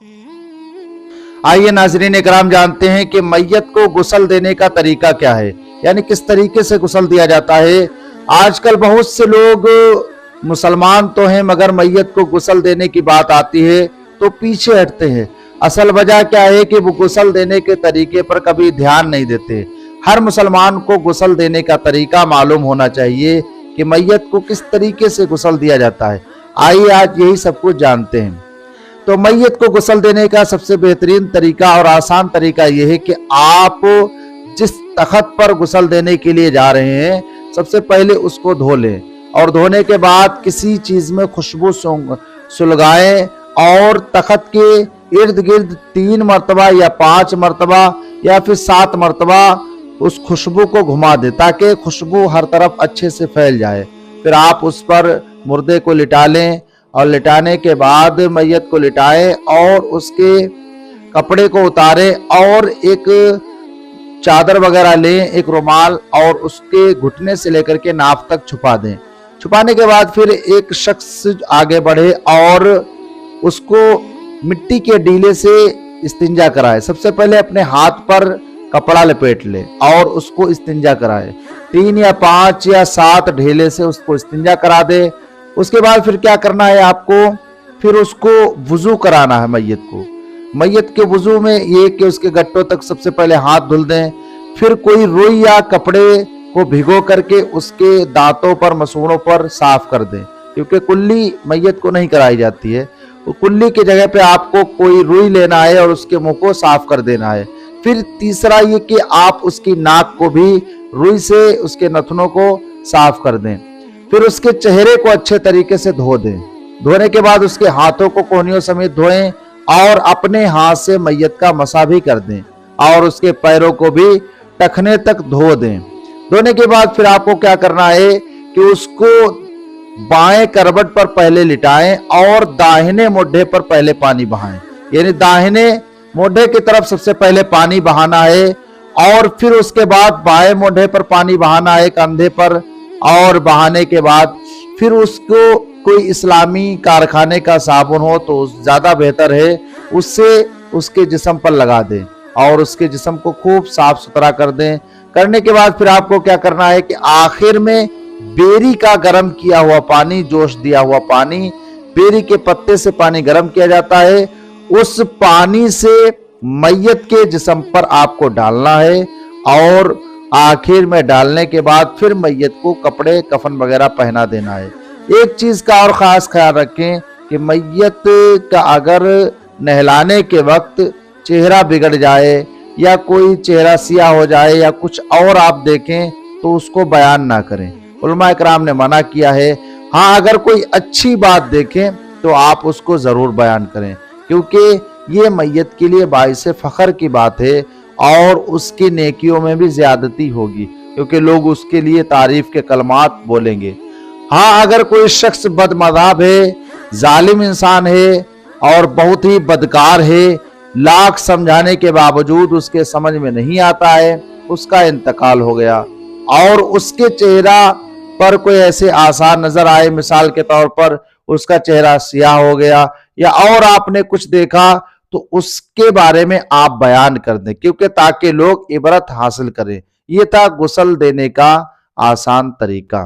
आइए नाज़रीन इकराम जानते हैं कि मैयत को गुस्ल देने का तरीका क्या है, यानी किस तरीके से गुस्ल दिया जाता है। आजकल बहुत से लोग मुसलमान तो हैं मगर मैयत को गुस्ल देने की बात आती है तो पीछे हटते हैं। असल वजह क्या है कि वो गुस्ल देने के तरीके पर कभी ध्यान नहीं देते। हर मुसलमान को गुस्ल देने का तरीका मालूम होना चाहिए कि मैयत को किस तरीके से गुस्ल दिया जाता है। आइए आज यही सब कुछ जानते हैं। तो मैयत को गुस्ल देने का सबसे बेहतरीन तरीका और आसान तरीका यह है कि आप जिस तख्त पर गुस्ल देने के लिए जा रहे हैं सबसे पहले उसको धो लें और धोने के बाद किसी चीज में खुशबू सुलगाएं और तख्त के इर्द गिर्द 3 मरतबा या 5 मरतबा या फिर 7 मरतबा उस खुशबू को घुमा दे ताकि खुशबू हर तरफ अच्छे से फैल जाए। फिर आप उस पर मुर्दे को लिटा लें और लिटाने के बाद मैयत को लिटाएं और उसके कपड़े को उतारें और एक चादर वगैरह लें, एक रुमाल, और उसके घुटने से लेकर के नाफ तक छुपा दें। छुपाने के बाद फिर एक शख्स आगे बढ़े और उसको मिट्टी के डीले से इस्तिंजा कराए। सबसे पहले अपने हाथ पर कपड़ा लपेट ले और उसको इस्तिंजा कराए। 3 या 5 या 7 ढेले से उसको इस्तिंजा करा दे। उसके बाद फिर क्या करना है आपको, फिर उसको वुजू कराना है मैयत को। मैयत के वुजू में ये कि उसके गट्टों तक सबसे पहले हाथ धुल दें, फिर कोई रुई या कपड़े को भिगो करके उसके दांतों पर, मसूड़ों पर साफ कर दें, क्योंकि कुल्ली मैयत को नहीं कराई जाती है। तो कुल्ली की जगह पे आपको कोई रुई लेना है और उसके मुंह को साफ कर देना है। फिर तीसरा ये कि आप उसकी नाक को भी रुई से उसके नथनों को साफ कर दें। फिर उसके चेहरे को अच्छे तरीके से धो दें। धोने के बाद उसके हाथों को कोहनियों समेत धोएं और अपने हाथ से मैयत का मसा भी कर दें और उसके पैरों को भी टखने तक धो दें। धोने के बाद फिर आपको क्या करना है कि उसको बाएं करवट पर पहले लिटाएं और दाहिने मोढे पर पहले पानी बहाएं, यानी दाहिने मोढे की तरफ सबसे पहले पानी बहाना है और फिर उसके बाद बाएं मोढे पर पानी बहाना है कंधे पर, और बहाने के बाद फिर उसको कोई इस्लामी कारखाने का साबुन हो तो ज्यादा बेहतर है, उससे उसके जिस्म पर लगा दें और उसके जिस्म को खूब साफ सुथरा कर दें। करने के बाद फिर आपको क्या करना है कि आखिर में बेरी का गर्म किया हुआ पानी, जोश दिया हुआ पानी, बेरी के पत्ते से पानी गर्म किया जाता है, उस पानी से मैयत के जिस्म पर आपको डालना है और आखिर में डालने के बाद फिर मैयत को कपड़े कफन वगैरह पहना देना है। एक चीज का और खास ख्याल रखें कि मैयत का अगर नहलाने के वक्त चेहरा बिगड़ जाए या कोई चेहरा सियाह हो जाए या कुछ और आप देखें तो उसको बयान ना करें। उलमा इकराम ने मना किया है। हाँ, अगर कोई अच्छी बात देखें तो आप उसको जरूर बयान करें, क्योंकि ये मैयत के लिए बाइस फख्र की बात है और उसकी नेकियों में भी ज्यादती होगी, क्योंकि लोग उसके लिए तारीफ के कलमात बोलेंगे। हाँ, अगर कोई शख्स बदमज़हब है, जालिम इंसान है और बहुत ही बदकार है, लाख समझाने के बावजूद उसके समझ में नहीं आता है, उसका इंतकाल हो गया और उसके चेहरा पर कोई ऐसे आसार नजर आए, मिसाल के तौर पर उसका चेहरा सियाह हो गया या और आपने कुछ देखा, तो उसके बारे में आप बयान कर दें, क्योंकि ताकि लोग इबरत हासिल करें। ये था गुस्ल देने का आसान तरीका।